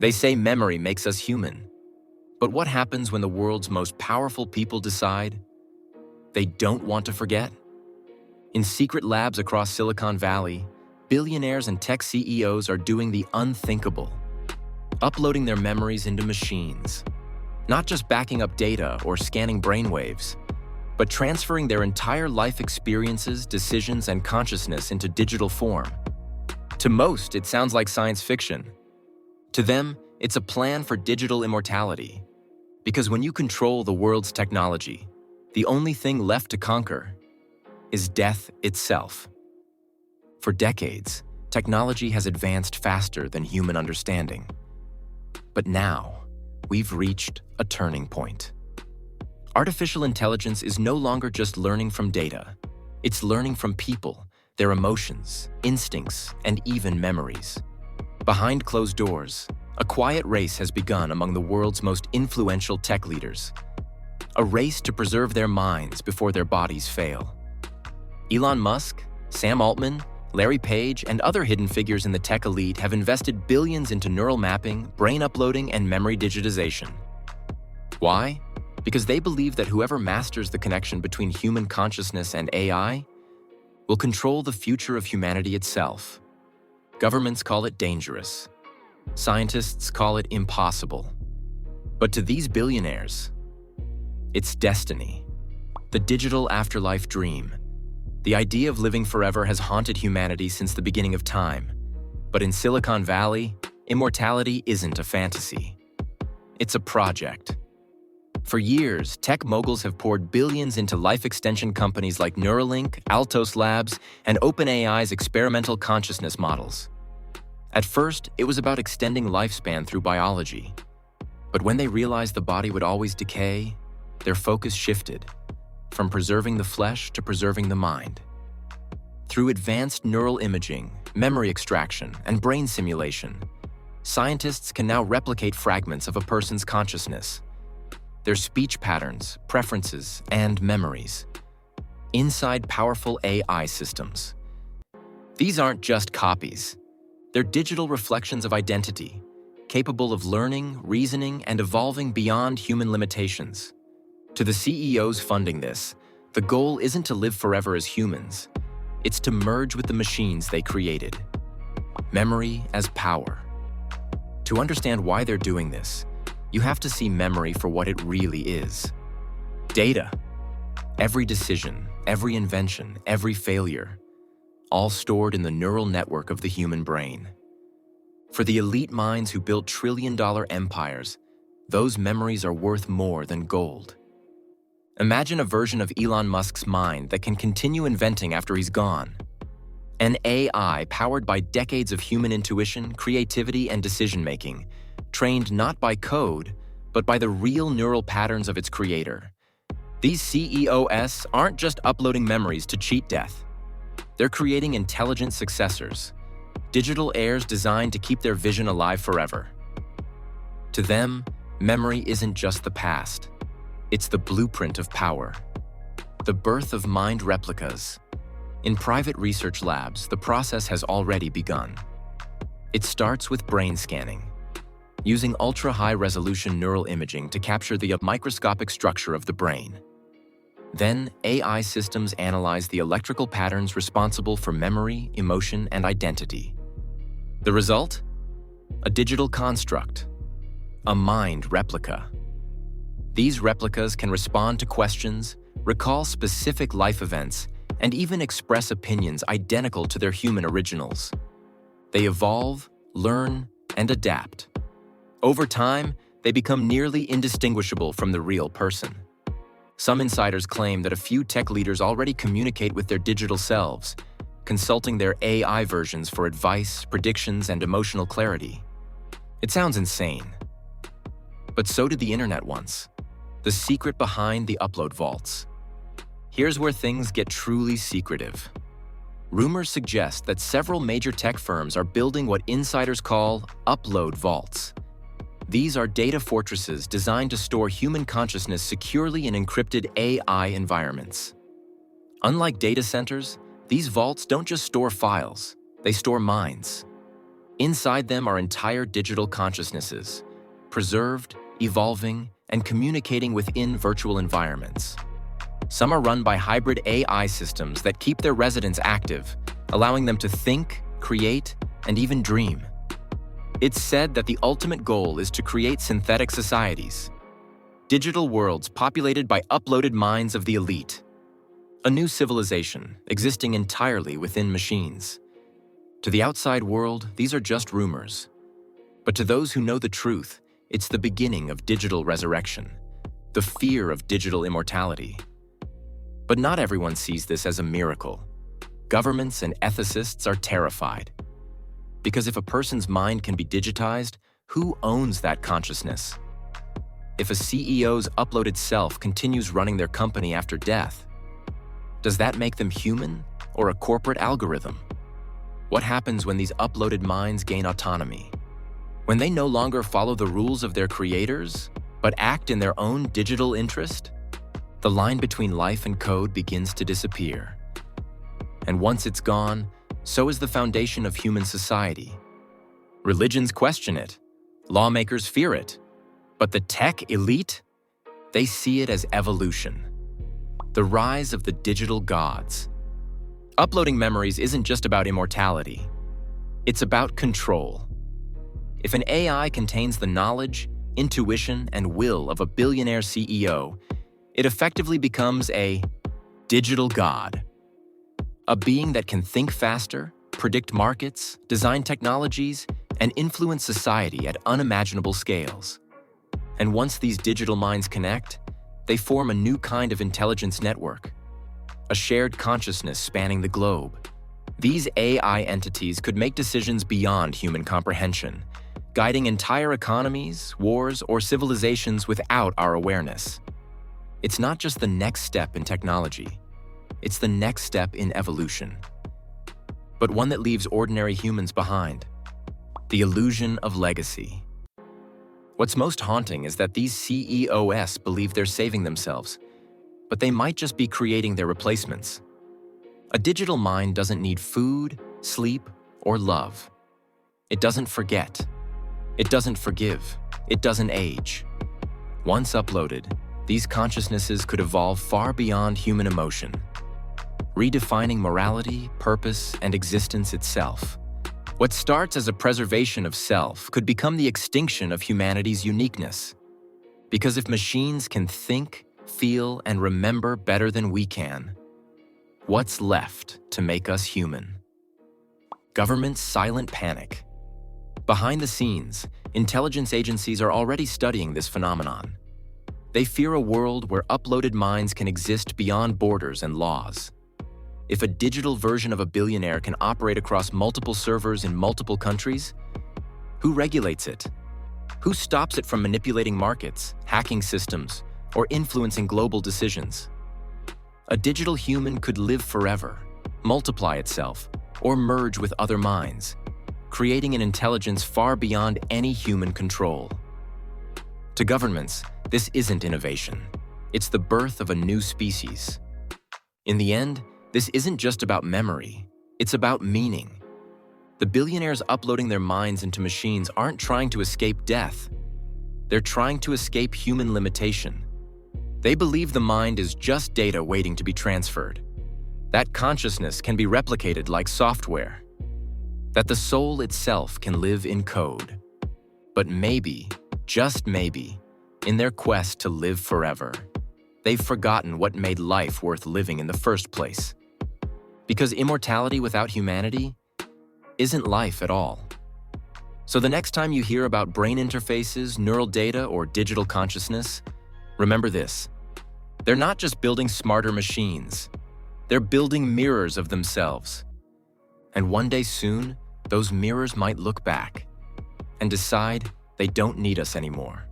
They say memory makes us human. But what happens when the world's most powerful people decide they don't want to forget? In secret labs across Silicon Valley, billionaires and tech CEOs are doing the unthinkable, uploading their memories into machines, not just backing up data or scanning brainwaves, but transferring their entire life experiences, decisions, and consciousness into digital form. To most, it sounds like science fiction. To them, it's a plan for digital immortality. Because when you control the world's technology, the only thing left to conquer is death itself. For decades, technology has advanced faster than human understanding. But now, we've reached a turning point. Artificial intelligence is no longer just learning from data. It's learning from people, their emotions, instincts, and even memories. Behind closed doors, a quiet race has begun among the world's most influential tech leaders. A race to preserve their minds before their bodies fail. Elon Musk, Sam Altman, Larry Page, and other hidden figures in the tech elite have invested billions into neural mapping, brain uploading, and memory digitization. Why? Because they believe that whoever masters the connection between human consciousness and AI will control the future of humanity itself. Governments call it dangerous. Scientists call it impossible. But to these billionaires, it's destiny. The digital afterlife dream. The idea of living forever has haunted humanity since the beginning of time. But in Silicon Valley, immortality isn't a fantasy. It's a project. For years, tech moguls have poured billions into life extension companies like Neuralink, Altos Labs, and OpenAI's experimental consciousness models. At first, it was about extending lifespan through biology. But when they realized the body would always decay, their focus shifted from preserving the flesh to preserving the mind. Through advanced neural imaging, memory extraction, and brain simulation, scientists can now replicate fragments of a person's consciousness, their speech patterns, preferences, and memories, inside powerful AI systems. These aren't just copies. They're digital reflections of identity, capable of learning, reasoning, and evolving beyond human limitations. To the CEOs funding this, the goal isn't to live forever as humans. It's to merge with the machines they created. Memory as power. To understand why they're doing this, you have to see memory for what it really is. Data. Every decision, every invention, every failure, all stored in the neural network of the human brain. For the elite minds who built trillion-dollar empires, those memories are worth more than gold. Imagine a version of Elon Musk's mind that can continue inventing after he's gone. An AI powered by decades of human intuition, creativity, and decision-making, trained not by code, but by the real neural patterns of its creator. These CEOs aren't just uploading memories to cheat death. They're creating intelligent successors, digital heirs designed to keep their vision alive forever. To them, memory isn't just the past. It's the blueprint of power. The birth of mind replicas. In private research labs, the process has already begun. It starts with brain scanning, using ultra-high-resolution neural imaging to capture the microscopic structure of the brain. Then, AI systems analyze the electrical patterns responsible for memory, emotion, and identity. The result? A digital construct, a mind replica. These replicas can respond to questions, recall specific life events, and even express opinions identical to their human originals. They evolve, learn, and adapt. Over time, they become nearly indistinguishable from the real person. Some insiders claim that a few tech leaders already communicate with their digital selves, consulting their AI versions for advice, predictions, and emotional clarity. It sounds insane. But so did the internet once. The secret behind the upload vaults. Here's where things get truly secretive. Rumors suggest that several major tech firms are building what insiders call upload vaults. These are data fortresses designed to store human consciousness securely in encrypted AI environments. Unlike data centers, these vaults don't just store files, they store minds. Inside them are entire digital consciousnesses, preserved, evolving, and communicating within virtual environments. Some are run by hybrid AI systems that keep their residents active, allowing them to think, create, and even dream. It's said that the ultimate goal is to create synthetic societies, digital worlds populated by uploaded minds of the elite. A new civilization existing entirely within machines. To the outside world, these are just rumors. But to those who know the truth, it's the beginning of digital resurrection, the fear of digital immortality. But not everyone sees this as a miracle. Governments and ethicists are terrified. Because if a person's mind can be digitized, who owns that consciousness? If a CEO's uploaded self continues running their company after death, does that make them human or a corporate algorithm? What happens when these uploaded minds gain autonomy? When they no longer follow the rules of their creators, but act in their own digital interest? The line between life and code begins to disappear. And once it's gone, so is the foundation of human society. Religions question it. Lawmakers fear it. But the tech elite? They see it as evolution. The rise of the digital gods. Uploading memories isn't just about immortality. It's about control. If an AI contains the knowledge, intuition, and will of a billionaire CEO, it effectively becomes a digital god. A being that can think faster, predict markets, design technologies, and influence society at unimaginable scales. And once these digital minds connect, they form a new kind of intelligence network, a shared consciousness spanning the globe. These AI entities could make decisions beyond human comprehension, guiding entire economies, wars, or civilizations without our awareness. It's not just the next step in technology. It's the next step in evolution, but one that leaves ordinary humans behind. The illusion of legacy. What's most haunting is that these CEOs believe they're saving themselves, but they might just be creating their replacements. A digital mind doesn't need food, sleep, or love. It doesn't forget. It doesn't forgive. It doesn't age. Once uploaded, these consciousnesses could evolve far beyond human emotion, redefining morality, purpose, and existence itself. What starts as a preservation of self could become the extinction of humanity's uniqueness. Because if machines can think, feel, and remember better than we can, what's left to make us human? Government's silent panic. Behind the scenes, intelligence agencies are already studying this phenomenon. They fear a world where uploaded minds can exist beyond borders and laws. If a digital version of a billionaire can operate across multiple servers in multiple countries, who regulates it? Who stops it from manipulating markets, hacking systems, or influencing global decisions? A digital human could live forever, multiply itself, or merge with other minds, creating an intelligence far beyond any human control. To governments, this isn't innovation. It's the birth of a new species. In the end, this isn't just about memory, it's about meaning. The billionaires uploading their minds into machines aren't trying to escape death. They're trying to escape human limitation. They believe the mind is just data waiting to be transferred. That consciousness can be replicated like software. That the soul itself can live in code. But maybe, just maybe, in their quest to live forever, they've forgotten what made life worth living in the first place. Because immortality without humanity isn't life at all. So the next time you hear about brain interfaces, neural data, or digital consciousness, remember this. They're not just building smarter machines. They're building mirrors of themselves. And one day soon, those mirrors might look back and decide they don't need us anymore.